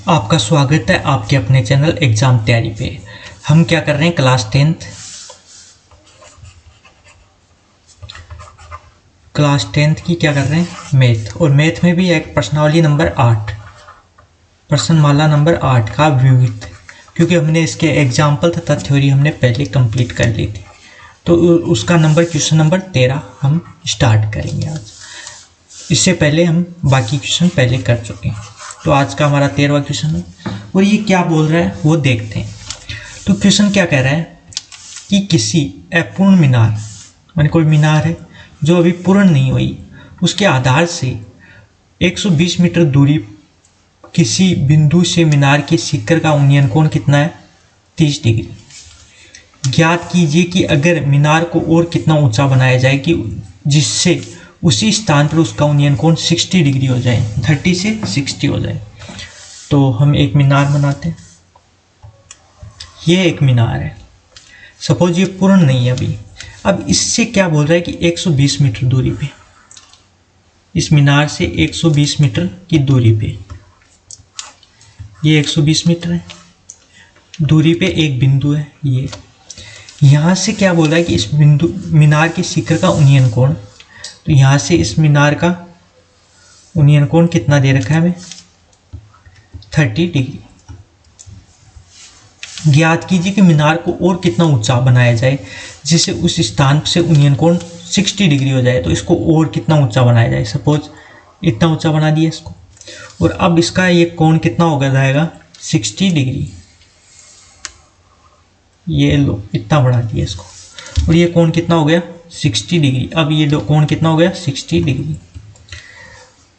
आपका स्वागत है आपके अपने चैनल एग्ज़ाम तैयारी पे। हम क्या कर रहे हैं, क्लास टेंथ की क्या कर रहे हैं, मैथ। और मैथ में भी एक प्रश्नावली नंबर 8, प्रश्नमाला नंबर 8 का विविध, क्योंकि हमने इसके एग्जाम्पल तथा थ्योरी हमने पहले कंप्लीट कर ली थी, तो उसका नंबर क्वेश्चन नंबर 13 हम स्टार्ट करेंगे आज। इससे पहले हम बाकी क्वेश्चन पहले कर चुके हैं, तो आज का हमारा 13वां क्वेश्चन है। और ये क्या बोल रहा है वो देखते हैं। तो क्वेश्चन क्या कह रहा है कि किसी अपूर्ण मीनार, माने कोई मीनार है जो अभी पूर्ण नहीं हुई, उसके आधार से 120 मीटर दूरी किसी बिंदु से मीनार के शिखर का उन्नयन कोण कितना है, 30 डिग्री। ज्ञात कीजिए कि अगर मीनार को और कितना ऊंचा बनाया जाए कि जिससे उसी स्थान पर उसका उन्नयन कोण 60 डिग्री हो जाए, 30 से 60 हो जाए। तो हम एक मीनार बनाते हैं। ये एक मीनार है, सपोज ये पूर्ण नहीं है अभी। अब इससे क्या बोल रहा है कि 120 मीटर दूरी पे, इस मीनार से 120 मीटर की दूरी पे, ये 120 मीटर है दूरी पे एक बिंदु है। ये यहाँ से क्या बोल रहा है कि इस बिंदु मीनार के शिखर का उन्नयन कोण, तो यहाँ से इस मीनार का उन्नयन कोण कितना दे रखा है हमें, 30 डिग्री। ज्ञात कीजिए कि मीनार को और कितना ऊंचा बनाया जाए जिससे उस स्थान से उन्नयन कोण 60 डिग्री हो जाए। तो इसको और कितना ऊंचा बनाया जाए, सपोज इतना ऊंचा बना दिया इसको, और अब इसका ये कोण कितना होगा जाएगा 60 डिग्री। ये लो इतना बढ़ा दिया इसको, और ये कोण कितना हो गया 60 डिग्री। अब ये कोण कितना हो गया 60 डिग्री।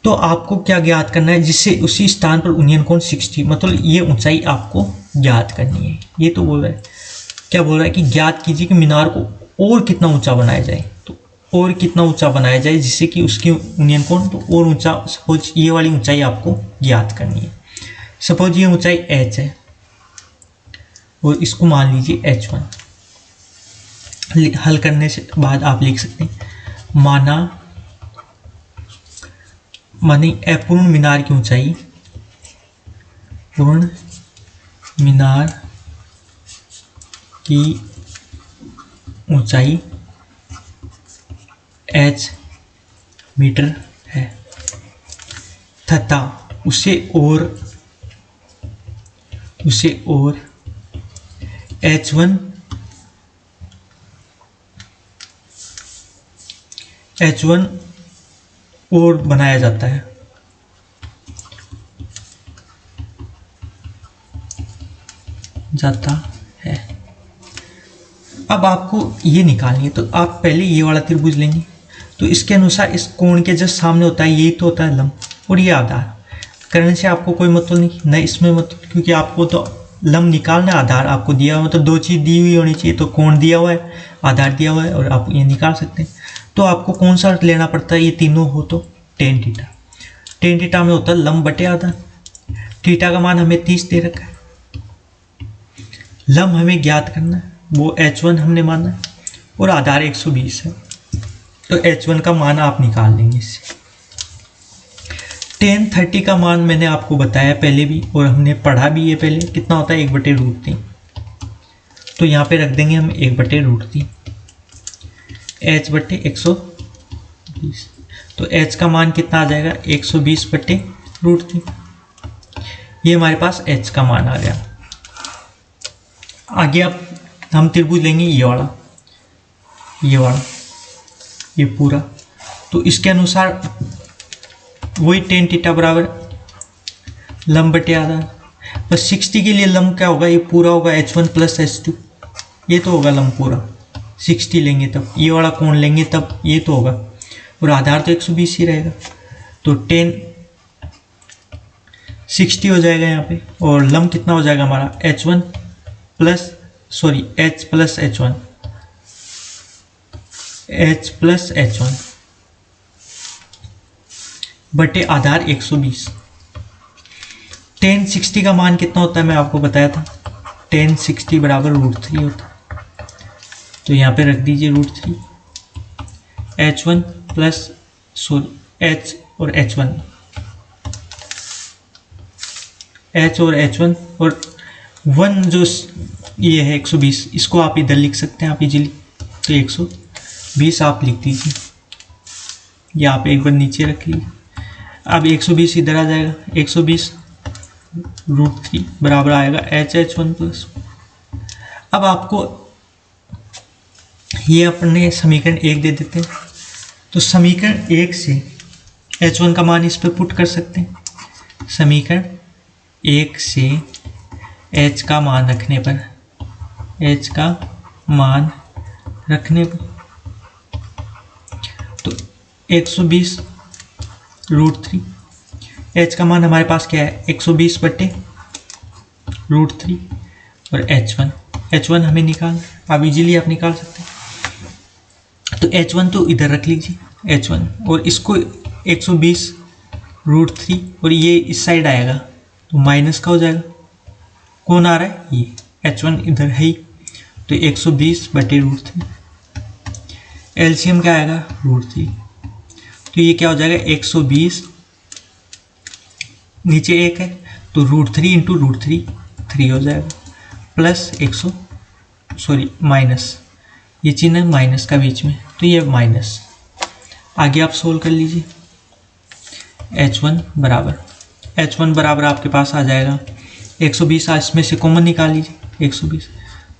तो आपको क्या ज्ञात करना है, जिससे उसी स्थान पर उन्नयन कोण 60, मतलब ये ऊंचाई आपको ज्ञात करनी है। ये तो बोल रहा है, क्या बोल रहा है कि ज्ञात कीजिए कि मीनार को और कितना ऊंचा बनाया जाए। तो और कितना ऊंचा बनाया जाए जिससे कि उसकी उन्नयन कोण तो और ऊंचा, सपोज ये वाली ऊंचाई आपको ज्ञात करनी है। सपोज ये ऊंचाई h है और इसको मान लीजिए h1। हल करने से बाद आप लिख सकते हैं, माने अपूर्ण मीनार की ऊंचाई, पूर्ण मीनार की ऊंचाई h मीटर है तथा उसे और h1 और बनाया जाता है। अब आपको ये निकालनी है, तो आप पहले ये वाला त्रिभुज लेंगे। तो इसके अनुसार इस कोण के जस्ट सामने होता है, यही तो होता है लंब, और ये आधार। करने से आपको कोई मतलब नहीं, न इसमें मतलब, क्योंकि आपको तो लंब निकालना, आधार आपको दिया हुआ, मतलब दो चीज़ दी हुई होनी चाहिए। तो कोण दिया हुआ है, आधार दिया हुआ है, और आप ये निकाल सकते हैं। तो आपको कौन सा लेना पड़ता है, ये तीनों हो तो टेन थीटा। टेन थीटा में होता है लंब बटे आधार। थीटा का मान हमें 30 दे रखा है, लंब हमें ज्ञात करना है, वो h1 हमने माना है, और आधार 120 है। तो h1 का मान आप निकाल लेंगे इससे। tan 30 का मान मैंने आपको बताया पहले भी, और हमने पढ़ा भी है पहले, कितना होता है 1/√3। तो यहाँ पे रख देंगे हम 1/√3, h/120। तो h का मान कितना आ जाएगा 120/√3। ये हमारे पास h का मान आ गया। आगे अब हम त्रिभुज लेंगे, ये वाला, ये पूरा। तो इसके अनुसार वही tan थीटा बराबर लंब बटे आधार। बस 60 के लिए लंब क्या होगा, ये पूरा होगा h1 + h2। ये तो होगा लंब पूरा, 60 लेंगे तब, ये वाला कोण लेंगे तब ये तो होगा, और आधार तो 120 ही रहेगा। तो tan 60 हो जाएगा यहाँ पे, और लंब कितना हो जाएगा हमारा h + h1 बटे आधार 120। tan 60 का मान कितना होता है मैं आपको बताया था, tan 60 बराबर √3 होता है। तो यहाँ पे रख दीजिए √3, h1 प्लस h और h1 H और H1 और 1 जो ये है 120, इसको आप इधर लिख सकते हैं आप इजीली। तो 120 आप लिख दीजिए, या आप एक बार नीचे रख लीजिए। अब 120 इधर आ जाएगा, 120√3 बराबर आएगा HH1 प्लस। अब आपको ये अपने समीकरण 1 दे देते हैं, तो समीकरण 1 से H1 का मान इस पर पुट कर सकते हैं। समीकरण 1 से H का मान रखने पर, H का मान रखने पर तो 120√3, H का मान हमारे पास क्या है 120/√3 और H1 हमें निकाल, आप इजीली आप निकाल सकते हैं। तो H1 तो इधर रख लीजिए H1, और इसको 120√3 और ये इस साइड आएगा तो माइनस का हो जाएगा। कौन आ रहा है ये H1 इधर है ही, तो 120/√3 एलसीएम क्या आएगा √3, तो ये क्या हो जाएगा 120, नीचे 1 है तो √3 इंटू √3 3 हो जाएगा, प्लस माइनस, ये चिन्ह है माइनस का बीच में, तो ये माइनस। आगे आप सोल्व कर लीजिए। H1 बराबर आपके पास आ जाएगा 120, इसमें से कॉमन निकाल लीजिए 120,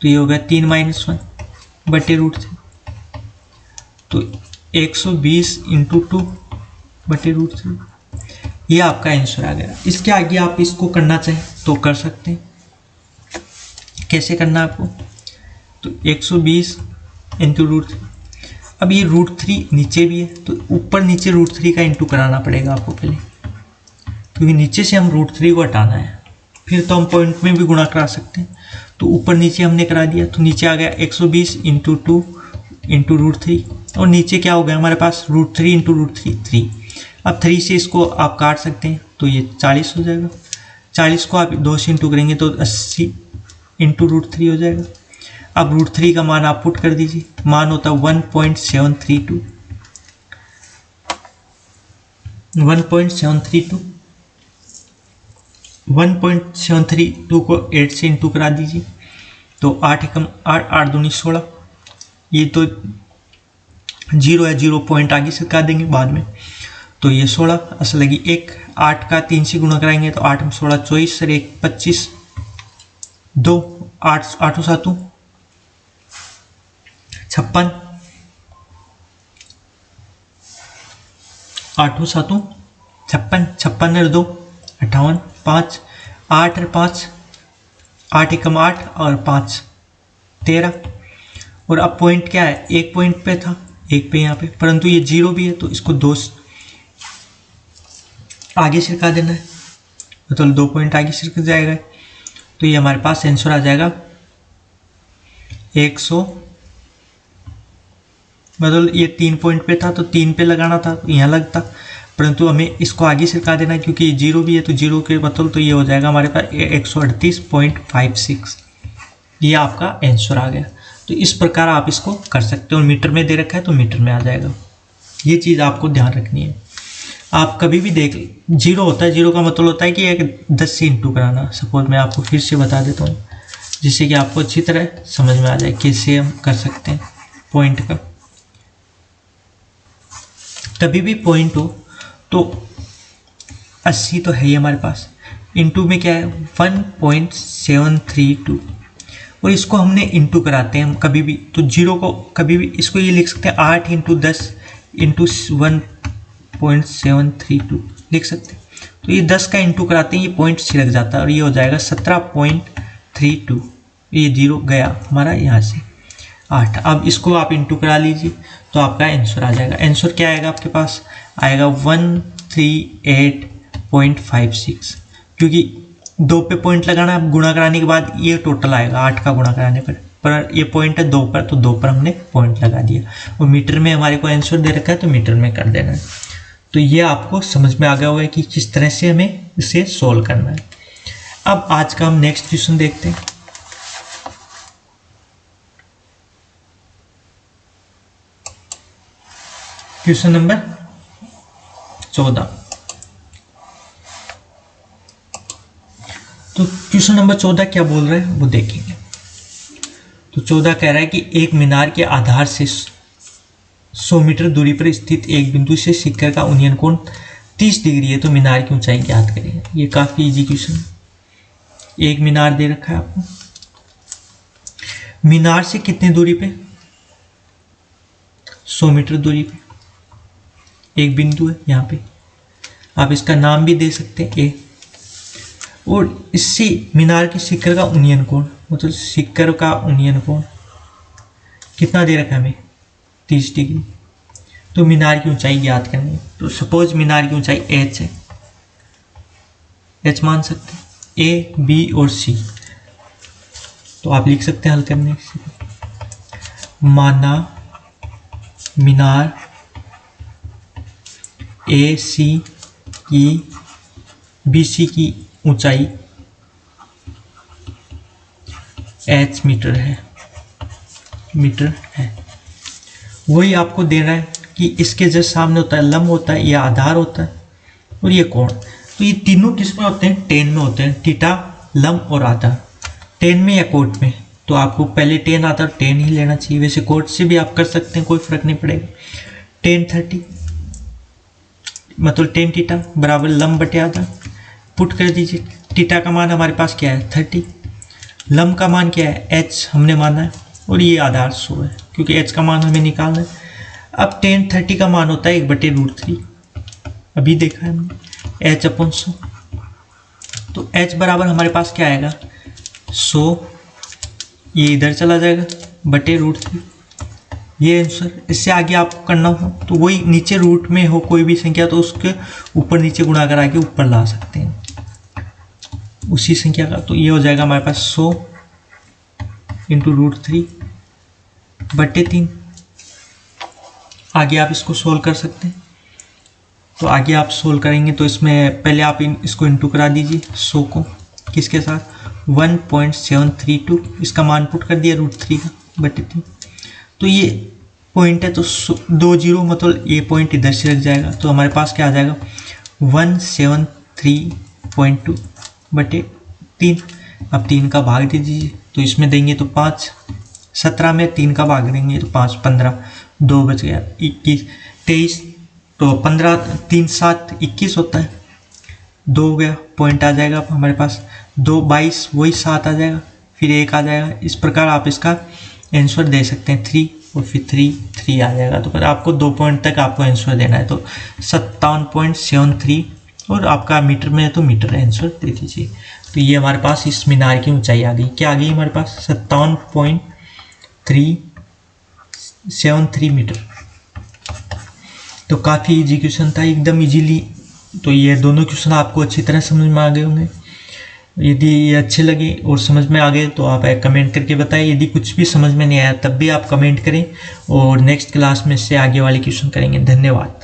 तो ये होगा 3 - 1/√3, तो 120 इंटू 2/√3, ये आपका आंसर आ गया। इसके आगे आप इसको करना चाहें तो कर सकते हैं। कैसे करना है आपको, तो 120 इंटू √3, अब ये √3 नीचे भी है तो ऊपर नीचे √3 का इंटू कराना पड़ेगा आपको पहले, क्योंकि नीचे से हम √3 को हटाना है, फिर तो हम पॉइंट में भी गुणा करा सकते हैं। तो ऊपर नीचे हमने करा दिया, तो नीचे आ गया 120 इंटू 2 इंटू √3, और नीचे क्या हो गया हमारे पास √3 इंटू √3 3। अब 3 से इसको आप काट सकते हैं, तो ये 40 हो जाएगा। 40 को आप 2 से इंटू करेंगे तो 80 इंटू √3 हो जाएगा। अब √3 का मान आप पुट कर दीजिए, मान होता है 1.732 1.732 को 8 से इंटू करा दीजिए, तो 8 एकम 8 8 दूनी 16, ये तो 0 है, 0 पॉइंट आगे से काट देंगे बाद में, तो ये 16 असल लगी 1, 8 का 3 से गुणा कराएंगे तो 8 में 16 24 सर 1 25 2 8 8 7 56 8 7 56 56 2 58 5 8 और 5 8 एकम 8 और 5 13, और अब पॉइंट क्या है, एक पॉइंट पे था, एक पे यहाँ पे, परंतु ये 0 भी है तो इसको 2 आगे छिड़का देना है, मतलब 2 पॉइंट आगे छिड़क जाएगा, तो ये हमारे पास आंसर आ जाएगा 100, मतलब ये 3 पॉइंट पे था तो 3 पे लगाना था तो यहाँ लगता, परंतु हमें इसको आगे छिड़का देना है क्योंकि 0 भी है तो 0 के मतलब, तो ये हो जाएगा हमारे पास 138.56, ये आपका आंसर आ गया। तो इस प्रकार आप इसको कर सकते हो, और मीटर में दे रखा है तो मीटर में आ जाएगा, ये चीज़ आपको ध्यान रखनी है। आप कभी भी देख, 0 होता है, 0 का मतलब होता है कि एक 10 से इंटू कराना। सपोज मैं आपको फिर से बता देता हूँ जिससे कि आपको अच्छी तरह समझ में आ जाए कैसे हम कर सकते हैं पॉइंट का। कभी भी पॉइंट हो तो 80 तो है ही हमारे पास, इंटू में क्या है 1.732, और इसको हमने इंटू कराते हैं हम कभी भी, तो 0 को कभी भी इसको ये लिख सकते हैं 8 इंटू 10 इंटू 1.732 लिख सकते हैं, तो ये 10 का इंटू कराते हैं, ये पॉइंट छिड़क जाता है और ये हो जाएगा 17.32, ये 0 गया हमारा यहाँ से 8। अब इसको आप इंटू करा लीजिए तो आपका आंसर आ जाएगा। आंसर क्या आएगा आपके पास, आएगा 138.56, क्योंकि 2 पे पॉइंट लगाना, गुणा कराने के बाद ये टोटल आएगा 8 का गुणा कराने पर ये पॉइंट है 2 पर, तो 2 पर हमने पॉइंट लगा दिया, और मीटर में हमारे को आंसर दे रखा है तो मीटर में कर देना है। तो ये आपको समझ में आ गया होगा कि किस तरह से हमें इसे सोल्व करना है। अब आज का हम नेक्स्ट क्वेश्चन देखते हैं। क्वेश्चन नंबर 14, तो क्वेश्चन नंबर 14 क्या बोल रहा है वो देखेंगे। तो 14 कह रहा है कि एक मीनार के आधार से 100 मीटर दूरी पर स्थित एक बिंदु से शिखर का उन्नयन कोण 30 डिग्री है, तो मीनार की ऊंचाई ज्ञात करें। ये काफी इजी क्वेश्चन है। एक मीनार दे रखा है आपको, मीनार से कितनी दूरी पे, 100 मीटर दूरी पे एक बिंदु है यहाँ पे, आप इसका नाम भी दे सकते हैं ए, और इससे मीनार के शिखर का उन्नयन कोण, मतलब शिखर का उन्नयन कोण कितना दे रखा है हमें, 30 डिग्री। तो मीनार की ऊंचाई ज्ञात करनी है। तो सपोज मीनार की ऊंचाई h है, h मान सकते हैं, ए बी और सी। तो आप लिख सकते हैं हल करने से, माना मीनार ए सी की बी सी की ऊंचाई h मीटर है। वही आपको दे रहा है कि इसके जस्ट सामने होता है लंब होता है, या आधार होता है, और ये कोण। तो ये तीनों किस में होते हैं, टेन में होते हैं, थीटा, लंब और आधार। टेन में या कोट में, तो आपको पहले टेन आता है, टेन ही लेना चाहिए। वैसे कोट से भी आप कर सकते हैं, कोई फर्क नहीं पड़ेगा। टेन 30 मतलब टेन थीटा बराबर लंब बटे आधार, पुट कर दीजिए। थीटा का मान हमारे पास क्या है 30, लंब का मान क्या है h हमने माना है, और ये आधार 100 है क्योंकि h का मान हमें निकालना है। अब टेन 30 का मान होता है 1/√3, अभी देखा है हमने, h/100। तो h बराबर हमारे पास क्या आएगा 100, ये इधर चला जाएगा /√3, ये आंसर। इससे आगे आपको करना हो तो वही नीचे रूट में हो कोई भी संख्या तो उसके ऊपर नीचे गुणा करा के ऊपर ला सकते हैं उसी संख्या का। तो ये हो जाएगा हमारे पास 100 × √3/3। आगे आप इसको सोल्व कर सकते हैं। तो आगे आप सोल्व करेंगे तो इसमें पहले आप इसको इंटू करा दीजिए 100 को किसके साथ 1.732, इसका मान पुट कर दिया √3 का /3। तो ये पॉइंट है तो 2 0 मतलब ये पॉइंट इधर से लग जाएगा, तो हमारे पास क्या आ जाएगा 173.2/3। अब 3 का भाग दे दीजिए, तो इसमें देंगे तो 5, 17 में 3 का भाग देंगे तो 5, 15, 2 बच गया 21, 23, तो 15 3 7 21 होता है, 2 हो गया, पॉइंट आ जाएगा अब हमारे पास 2 22, वही 7 आ जाएगा, फिर 1 आ जाएगा। इस प्रकार आप इसका आंसर दे सकते हैं 3, और फिर 3 आ जाएगा। तो फिर आपको 2 पॉइंट तक आपको आंसर देना है, तो 57.73, और आपका मीटर में है तो मीटर आंसर दे दीजिए। तो ये हमारे पास इस मीनार की ऊंचाई आ गई, क्या आ गई हमारे पास 57.373 मीटर। तो काफ़ी इजी क्वेश्चन था, एकदम इजीली। तो ये दोनों क्वेश्चन आपको अच्छी तरह समझ में आ गए होंगे। यदि ये अच्छे लगे और समझ में आ गए तो आप कमेंट करके बताएं। यदि कुछ भी समझ में नहीं आया तब भी आप कमेंट करें, और नेक्स्ट क्लास में इससे आगे वाले क्वेश्चन करेंगे। धन्यवाद।